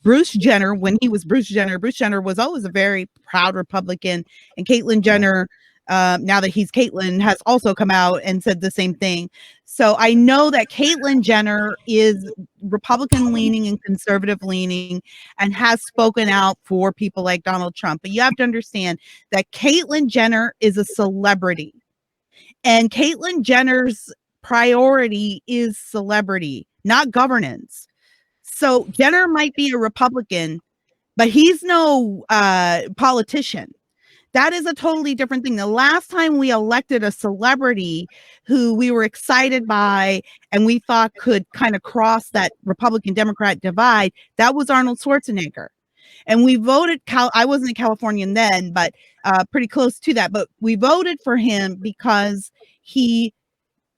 Bruce Jenner, when he was Bruce Jenner was always a very proud Republican, and Caitlyn Jenner, now that he's Caitlyn, has also come out and said the same thing. So I know that Caitlyn Jenner is Republican leaning and conservative leaning, and has spoken out for people like Donald Trump. But you have to understand that Caitlyn Jenner is a celebrity, and Caitlyn Jenner's priority is celebrity, not governance. So Jenner might be a Republican, but he's no politician. That is a totally different thing. The last time we elected a celebrity who we were excited by and we thought could kind of cross that Republican-Democrat divide, that was Arnold Schwarzenegger. And we voted, I wasn't a Californian then, but pretty close to that. But we voted for him because he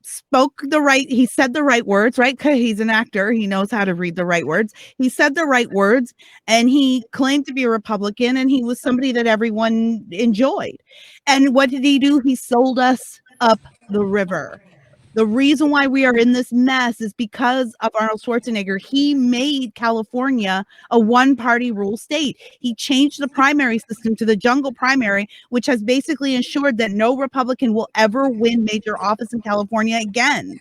he said the right words, right? Because he's an actor. He knows how to read the right words. He said the right words, and he claimed to be a Republican, and he was somebody that everyone enjoyed. And what did he do? He sold us up the river. The reason why we are in this mess is because of Arnold Schwarzenegger. He made California a one-party rule state. He changed the primary system to the jungle primary, which has basically ensured that no Republican will ever win major office in California again,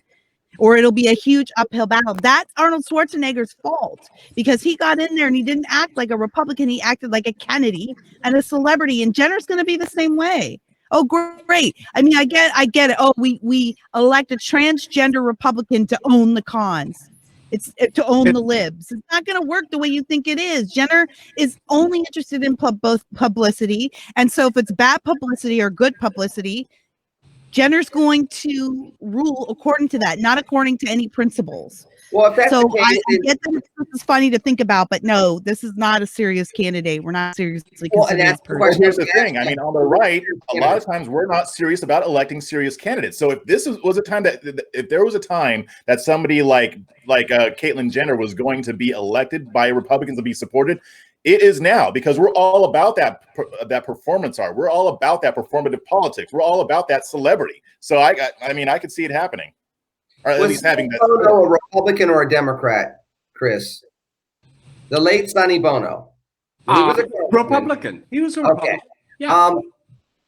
or it'll be a huge uphill battle. That's Arnold Schwarzenegger's fault, because he got in there and he didn't act like a Republican. He acted like a Kennedy and a celebrity, and Jenner's going to be the same way. Oh, great. I mean, I get it. Oh, we elect a transgender Republican to own the cons. It's to own the libs. It's not going to work the way you think it is. Jenner is only interested in both publicity. And so if it's bad publicity or good publicity, Jenner's going to rule according to that, not according to any principles. Well, if that's so the case, I get that this is funny to think about, but no, this is not a serious candidate. We're not seriously considering this person. Well, here's the thing. I mean, on the right, a lot of times we're not serious about electing serious candidates. So if this was a time if there was a time that somebody like Caitlyn Jenner was going to be elected by Republicans to be supported, it is now, because we're all about that performance art. We're all about that performative politics. We're all about that celebrity. So I mean, I could see it happening. Or at least having that. Bono a Republican or a Democrat, Kris? The late Sonny Bono. He was a Republican. He was a Republican. Okay. Yeah.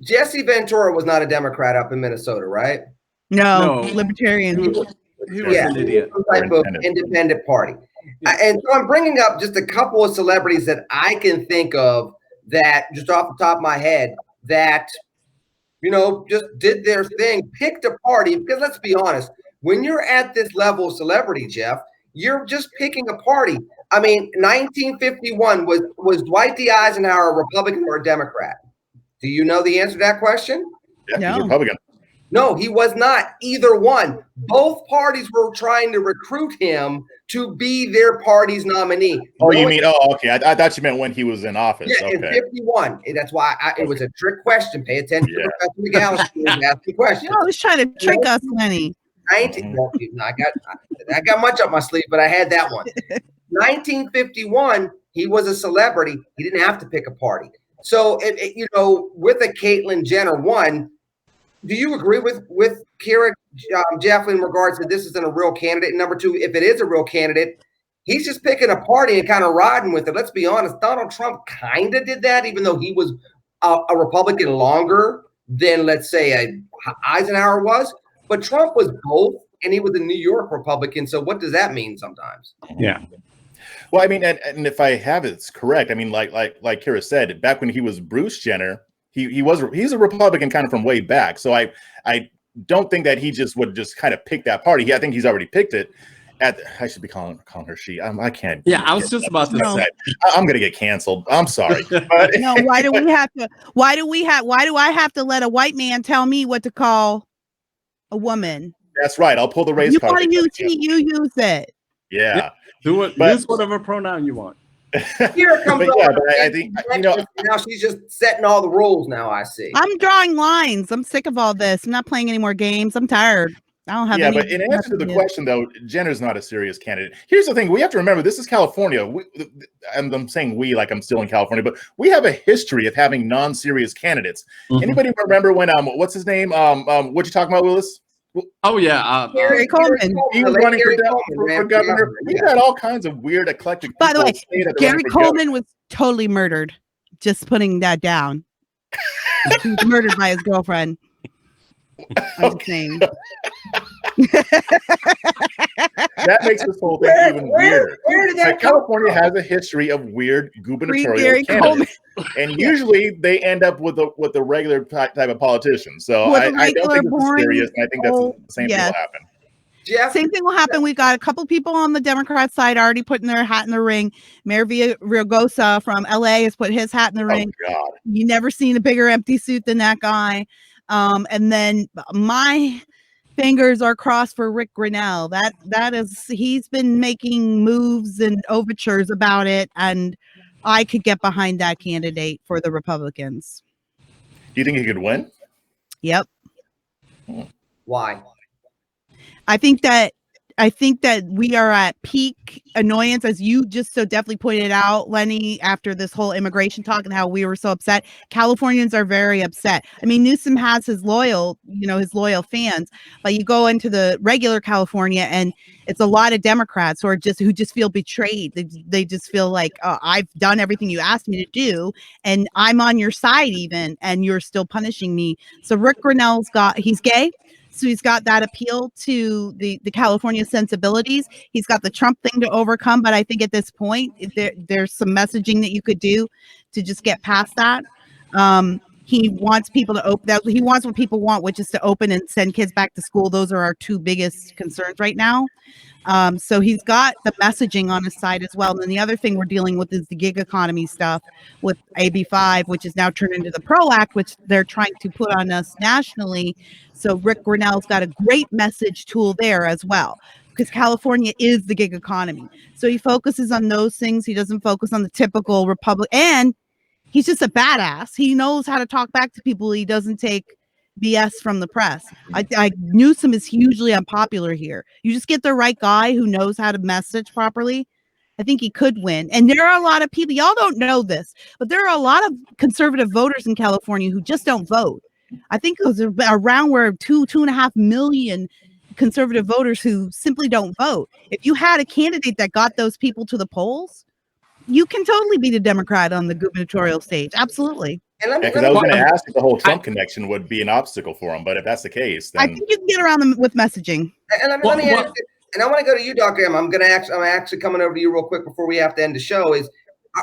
Jesse Ventura was not a Democrat up in Minnesota, right? No. Libertarian. He was an idiot. Some type of independent party. Yeah. And so I'm bringing up just a couple of celebrities that I can think of that, just off the top of my head, that, just did their thing, picked a party. Because let's be honest, when you're at this level of celebrity, Jeff, you're just picking a party. I mean, 1951, was Dwight D. Eisenhower a Republican or a Democrat? Do you know the answer to that question? Yeah, no. He's a Republican. No, he was not either one. Both parties were trying to recruit him to be their party's nominee. Oh, you mean? Oh, okay. I thought you meant when he was in office. Yeah, okay. In 51. That's why it was a trick question. Pay attention to Professor McAllister asking questions. I was trying to trick us, Lenny. I got much up my sleeve, but I had that one. 1951, he was a celebrity. He didn't have to pick a party. So, with a Caitlyn Jenner, one, do you agree with Kira, Jeff, in regards to this isn't a real candidate? And number two, if it is a real candidate, he's just picking a party and kind of riding with it. Let's be honest, Donald Trump kind of did that, even though he was a Republican longer than, let's say, Eisenhower was. But Trump was both, and he was a New York Republican. So what does that mean sometimes? Yeah. Well, I mean, and if I have it's correct, I mean, like Kira said, back when he was Bruce Jenner, he's a Republican kind of from way back. So I don't think that he would kind of pick that party. I think he's already picked it. I should be calling her she. I can't. Yeah, I was just about to say. I'm gonna get canceled. I'm sorry. But no, why do I have to let a white man tell me what to call a woman? That's right. I'll pull the race card. You want to use he, you use it. Yeah. Do it. Use whatever pronoun you want. Here it comes. I think now she's just setting all the rules. Now I see. I'm drawing lines. I'm sick of all this. I'm not playing any more games. I'm tired. I don't have. But in answer to the question, though, Jenner's not a serious candidate. Here's the thing: we have to remember this is California. And I'm saying we like I'm still in California, but we have a history of having non-serious candidaits. Mm-hmm. Anybody remember when what's his name? What you talking about, Willis? Oh yeah, Gary Coleman. He was running for governor. We had all kinds of weird, eclectic. By the way, Gary Coleman was totally murdered. Just putting that down. He was murdered by his girlfriend. I'm just saying. That makes this whole thing even weirder. Where did that California has a history of weird gubernatorial candidates, and usually they end up with the regular type of politician. So I don't think it's serious. And I think that's the same thing will happen. Jeff? Same thing will happen. We've got a couple people on the Democrat side already putting their hat in the ring. Mayor Villaraigosa from LA has put his hat in the ring. God. You never seen a bigger empty suit than that guy. And then my fingers are crossed for Rick Grinnell. That is, he's been making moves and overtures about it, and I could get behind that candidate for the Republicans. Do you think he could win? Yep. Why? I think that we are at peak annoyance, as you just so definitely pointed out, Lenny, after this whole immigration talk and how we were so upset. Californians are very upset. I mean, Newsom has his loyal fans, but you go into the regular California and it's a lot of Democrats who just feel betrayed. They just feel like, oh, I've done everything you asked me to do, and I'm on your side even, and you're still punishing me. So Rick Grinnell's he's gay. So he's got that appeal to the California sensibilities. He's got the Trump thing to overcome. But I think at this point, there's some messaging that you could do to just get past that. He wants people to open that. He wants what people want, which is to open and send kids back to school. Those are our two biggest concerns right now. So he's got the messaging on his side as well. And then the other thing we're dealing with is the gig economy stuff with AB5, which is now turned into the PRO Act, which they're trying to put on us nationally. So Rick Grinnell's got a great message tool there as well, because California is the gig economy. So he focuses on those things. He doesn't focus on the typical Republic. And he's just a badass. He knows how to talk back to people. He doesn't take BS from the press. Newsom is hugely unpopular here. You just get the right guy who knows how to message properly. I think he could win. And there are a lot of people, y'all don't know this, but there are a lot of conservative voters in California who just don't vote. I think it was around where 2.5 million conservative voters who simply don't vote. If you had a candidate that got those people to the polls, you can totally beat a Democrat on the gubernatorial stage. Absolutely. Because I was going to ask if the whole Trump connection would be an obstacle for him, but if that's the case, then I think you can get around them with messaging. And let me ask, and I want to go to you, Dr. M. I'm actually coming over to you real quick before we have to end the show.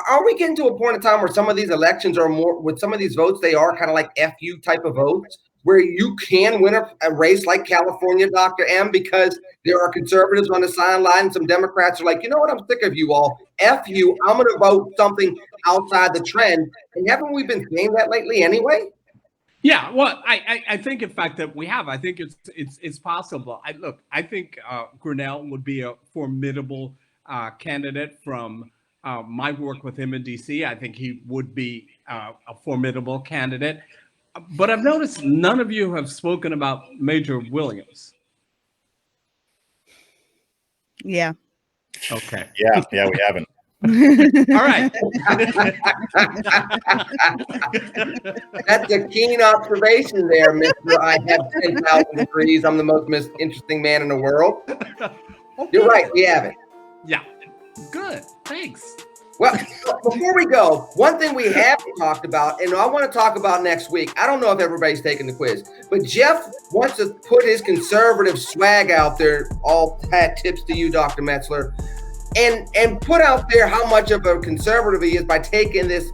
Are we getting to a point in time where some of these elections are more, with some of these votes, they are kind of like FU type of votes, where you can win a race like California, Dr. M, because there are conservatives on the sideline. Some Democrats are like, you know what, I'm sick of you all. F you, I'm going to vote something outside the trend. And haven't we been saying that lately anyway? Yeah, well, I think, in fact, that we have. I think it's possible. I think Grinnell would be a formidable candidate from my work with him in D.C. I think he would be a formidable candidate. But I've noticed none of you have spoken about Major Williams. Yeah. Okay. Yeah, we haven't. All right. That's a keen observation there, Mr. I have 10,000 degrees. I'm the most interesting man in the world. Okay. You're right. We haven't. Yeah. Good. Thanks. Well, before we go, one thing we haven't talked about, and I want to talk about next week. I don't know if everybody's taking the quiz, but Jeff wants to put his conservative swag out there. All hat tips to you, Dr. Metzler, and put out there how much of a conservative he is by taking this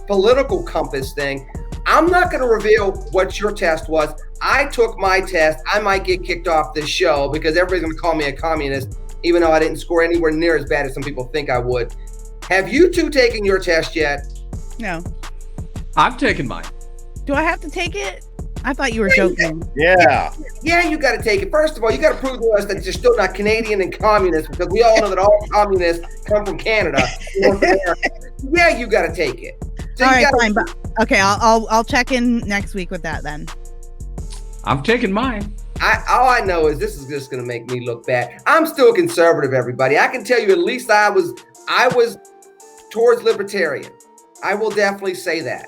political compass thing. I'm not going to reveal what your test was. I took my test. I might get kicked off this show because everybody's going to call me a communist, even though I didn't score anywhere near as bad as some people think I would. Have you two taken your test yet? No. I've taken mine. Do I have to take it? I thought you were joking. Yeah. Yeah, you got to take it. First of all, you got to prove to us that you're still not Canadian and communist, because we all know that all communists come from Canada. Yeah, you got to take it. So all right, fine. But okay, I'll check in next week with that then. I've taken mine. All I know is this is just going to make me look bad. I'm still conservative, everybody. I can tell you at least I was towards libertarian. I will definitely say that.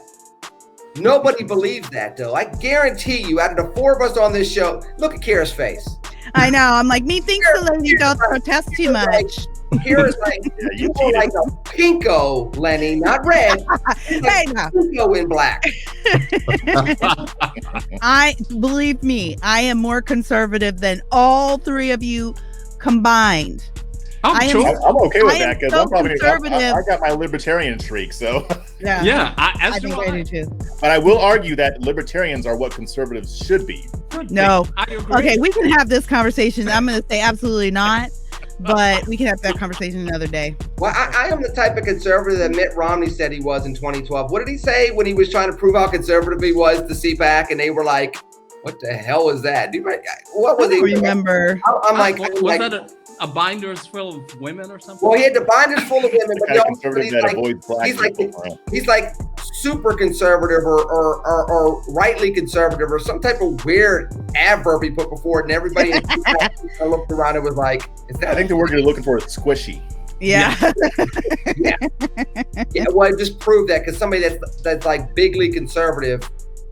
Nobody believes that, though. I guarantee you, out of the four of us on this show, look at Kira's face. I know. I'm like, methinks the lady don't protest too much. Kira's like, you were like a pinko, Lenny, not red. Hey, no. Pinko in black. Believe me, I am more conservative than all three of you combined. I'm okay with that because so I'm probably conservative. I got my libertarian streak, so yeah, I think I do too. But I will argue that libertarians are what conservatives should be. No, I agree. Okay, we can have this conversation. I'm going to say absolutely not, but we can have that conversation another day. Well, I am the type of conservative that Mitt Romney said he was in 2012. What did he say when he was trying to prove how conservative he was to CPAC, and they were like, "What the hell was that?" What was I he? Remember? I'm like, was that a binders full of women or something? Well, he had the binders full of women, but the kind of conservative that avoids black people. He's like, super conservative or rightly conservative or some type of weird adverb he put before it, and everybody looked around and was like, "Is that?" I think the word you're looking for is squishy. Yeah. Yeah. Well, it just proved that because somebody that's like bigly conservative,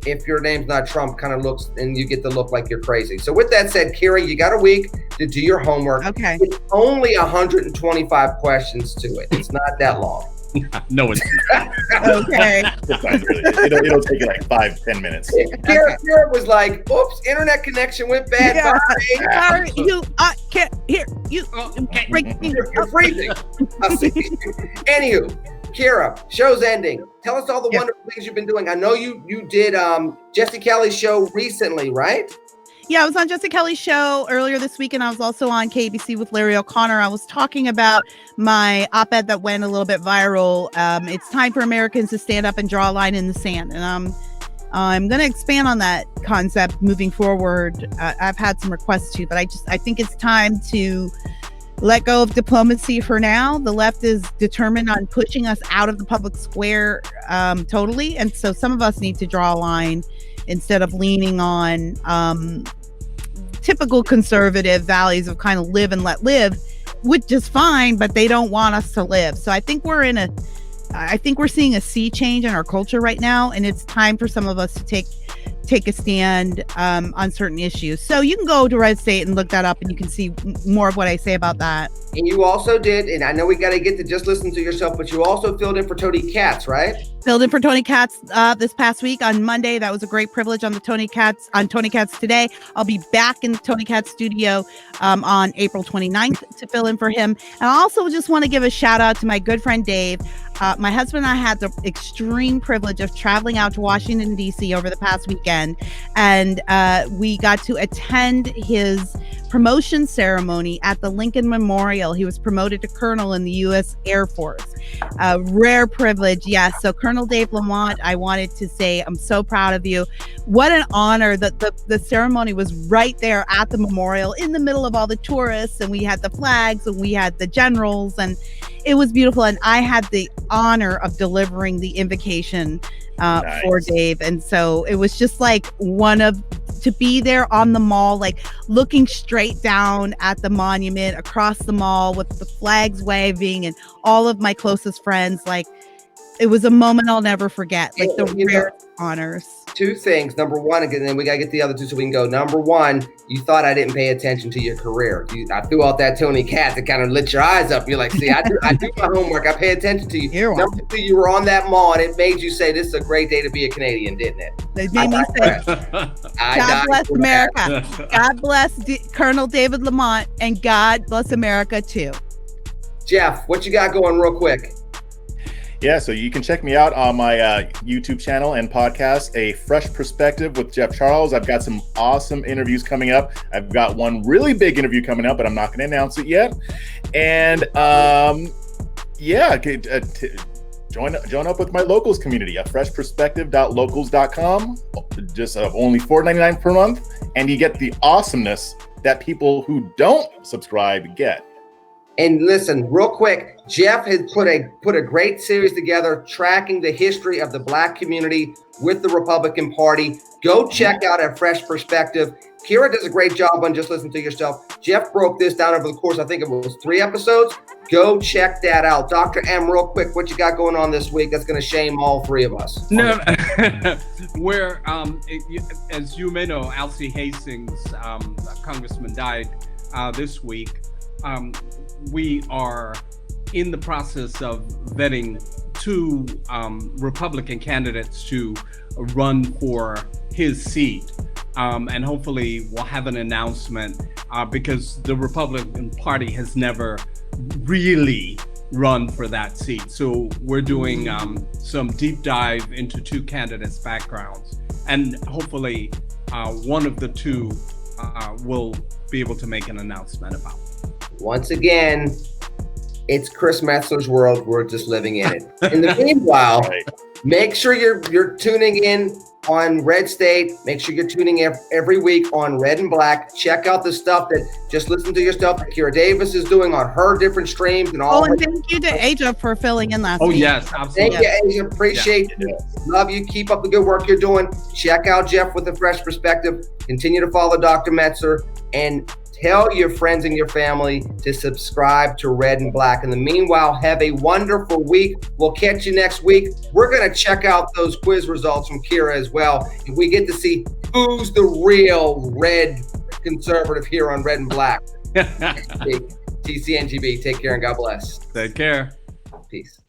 if your name's not Trump, kind of looks, and you get to look like you're crazy. So with that said, Kira, you got a week to do your homework. Okay. It's only 125 questions to it. It's not that long. No, it's not. Okay. It's not really. It'll take you like 5-10 minutes. Kira was like, "Oops, internet connection went bad." Yeah. Sorry, you can't hear you. You're freezing. I'll see. Anywho, Kira, show's ending. Tell us all the wonderful things you've been doing. I know you did Jesse Kelly's show recently, right? Yeah, I was on Jesse Kelly's show earlier this week, and I was also on KBC with Larry O'Connor. I was talking about my op-ed that went a little bit viral. It's time for Americans to stand up and draw a line in the sand. And I'm going to expand on that concept moving forward. I've had some requests too, but I think it's time to let go of diplomacy for now. The left is determined on pushing us out of the public square totally. And so some of us need to draw a line instead of leaning on typical conservative values of kind of live and let live, which is fine, but they don't want us to live. So I think we're seeing a sea change in our culture right now, and it's time for some of us to take a stand on certain issues. So you can go to Red State and look that up, and you can see more of what I say about that. And you also did, and I know we got to get to just listen to yourself, but you also filled in for Tony Katz, right? Filled in for Tony Katz this past week on Monday. That was a great privilege on Tony Katz Today. I'll be back in the Tony Katz studio on April 29th to fill in for him. And I also just want to give a shout out to my good friend Dave. My husband and I had the extreme privilege of traveling out to Washington, D.C. over the past weekend, and we got to attend his promotion ceremony at the Lincoln Memorial. He was promoted to colonel in the U.S. Air Force. Rare privilege, yes. So Colonel Dave Lamont, I wanted to say I'm so proud of you. What an honor that the ceremony was right there at the memorial in the middle of all the tourists, and we had the flags and we had the generals, and it was beautiful. And I had the honor of delivering the invocation Nice. For Dave. And so it was just like to be there on the mall, like looking straight down at the monument across the mall with the flags waving and all of my closest friends. Like, it was a moment I'll never forget. Like the rare honors. Two things. Number one, and then we got to get the other two so we can go. Number one, you thought I didn't pay attention to your career. I threw out that Tony Katz that kind of lit your eyes up. You're like, see, I do my homework. I pay attention to you. Number two, you were on that mall, and it made you say, this is a great day to be a Canadian, didn't it? It made me say, God bless America. God bless Colonel David Lamont, and God bless America too. Jeff, what you got going real quick? Yeah, so you can check me out on my YouTube channel and podcast, A Fresh Perspective with Jeff Charles. I've got some awesome interviews coming up. I've got one really big interview coming up, but I'm not going to announce it yet. And join up with my locals community at freshperspective.locals.com. Just only $4.99 per month, and you get the awesomeness that people who don't subscribe get. And listen, real quick, Jeff has put a great series together tracking the history of the Black community with the Republican Party. Go check out A Fresh Perspective. Kira does a great job on Just Listen to Yourself. Jeff broke this down over the course, I think it was 3 episodes. Go check that out. Dr. M, real quick, what you got going on this week that's going to shame all 3 of us? No, where, as you may know, Alcee Hastings, congressman, died this week. We are in the process of vetting 2 Republican candidates to run for his seat. And hopefully we'll have an announcement because the Republican Party has never really run for that seat. So we're doing some deep dive into 2 candidates' backgrounds. And hopefully one of the 2 will be able to make an announcement about. Once again, it's Kris Metzler's world. We're just living in it. In the meanwhile, make sure you're tuning in on Red State. Make sure you're tuning in every week on Red and Black. Check out the stuff just listen to your stuff that Kira Davis is doing on her different streams and all. Oh, and thank you to Aja for filling in last Oh, week. yes, absolutely. Thank you, Aja. Appreciate you. Love you. Keep up the good work you're doing. Check out Jeff with a fresh perspective. Continue to follow Dr. Metzler and tell your friends and your family to subscribe to Red and Black. In the meanwhile, have a wonderful week. We'll catch you next week. We're going to check out those quiz results from Kira as well. And we get to see who's the real red conservative here on Red and Black. TCNGB. Take care and God bless. Take care. Peace.